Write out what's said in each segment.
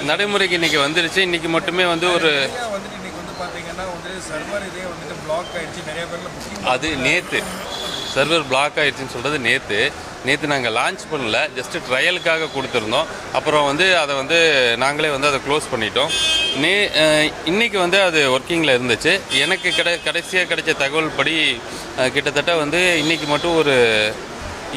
நடைமுறைக்கு இன்றைக்கி வந்துருச்சு. இன்றைக்கி மட்டுமே வந்து ஒரு வந்துட்டு இன்னைக்கு வந்து பார்த்தீங்கன்னா வந்து சர்வர் இதே வந்துட்டு பிளாக் ஆயிடுச்சு. நிறைய பேர்ல புக்கிங் அது நேற்று சர்வர் பிளாக் ஆகிடுச்சின்னு சொல்கிறது நேற்று நாங்கள் லான்ச் பண்ணல, ஜஸ்ட்டு ட்ரையலுக்காக கொடுத்துருந்தோம். அப்புறம் வந்து அதை வந்து நாங்களே வந்து அதை க்ளோஸ் பண்ணிட்டோம். இன்றைக்கி வந்து அது ஒர்க்கிங்கில் இருந்துச்சு. எனக்கு கடைசியாக கிடைச்ச தகவல் படி கிட்டத்தட்ட வந்து இன்றைக்கி மட்டும் ஒரு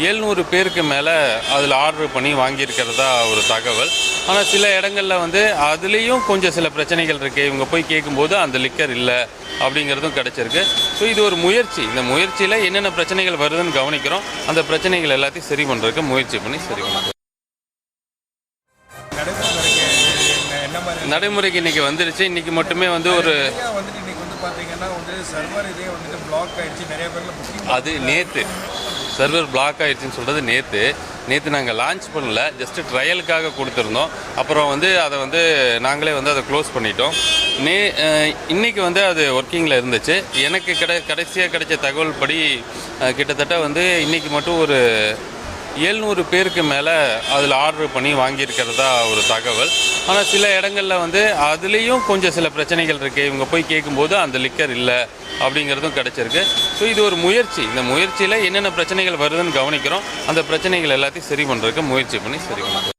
700 பேருக்கு மேலே அதில் ஆர்டர் பண்ணி வாங்கியிருக்கிறதா ஒரு தகவல். ஆனால் சில இடங்களில் வந்து அதுலேயும் கொஞ்சம் சில பிரச்சனைகள் இருக்குது. இவங்க போய் கேட்கும்போது அந்த லிக்கர் இல்லை அப்படிங்கிறதும் கிடச்சிருக்கு. ஸோ இது ஒரு முயற்சி. இந்த முயற்சியில் என்னென்ன பிரச்சனைகள் வருதுன்னு கவனிக்கிறோம். அந்த பிரச்சனைகள் எல்லாத்தையும் சரி பண்ணுறதுக்கு முயற்சி பண்ணி சரி பண்ணுறோம். நடைமுறைக்கு இன்றைக்கி வந்துருச்சு. இன்றைக்கி மட்டுமே வந்து ஒரு வந்துட்டு இன்னைக்கு வந்து பார்த்தீங்கன்னா வந்து சர்வர் இதே வந்துட்டு பிளாக் ஆயிடுச்சு. நிறைய பேர்ல புக்கிங் அது நேற்று சர்வர் பிளாக் ஆகிடுச்சின்னு சொல்கிறது நேற்று நாங்கள் லான்ச் பண்ணல, ஜஸ்ட்டு ட்ரையலுக்காக கொடுத்துருந்தோம். அப்புறம் வந்து அதை வந்து நாங்களே வந்து அதை க்ளோஸ் பண்ணிட்டோம். இன்றைக்கி வந்து அது ஒர்க்கிங்கில் இருந்துச்சு. எனக்கு கடைசியாக கிடைச்ச தகவல் படி கிட்டத்தட்ட வந்து இன்றைக்கி மட்டும் ஒரு 700 பேருக்கு மேலே அதில் ஆர்டர் பண்ணி வாங்கியிருக்கிறதா ஒரு தகவல். ஆனால் சில இடங்களில் வந்து அதுலேயும் கொஞ்சம் சில பிரச்சனைகள் இருக்குது. இவங்க போய் கேட்கும்போது அந்த லிக்கர் இல்லை அப்படிங்கிறதும் கிடச்சிருக்கு. ஸோ இது ஒரு முயற்சி. இந்த முயற்சியில் என்னென்ன பிரச்சனைகள் வருதுன்னு கவனிக்கிறோம். அந்த பிரச்சனைகள் எல்லாத்தையும் சரி பண்ணுறதுக்கு முயற்சி பண்ணி சரி பண்ணுறோம்.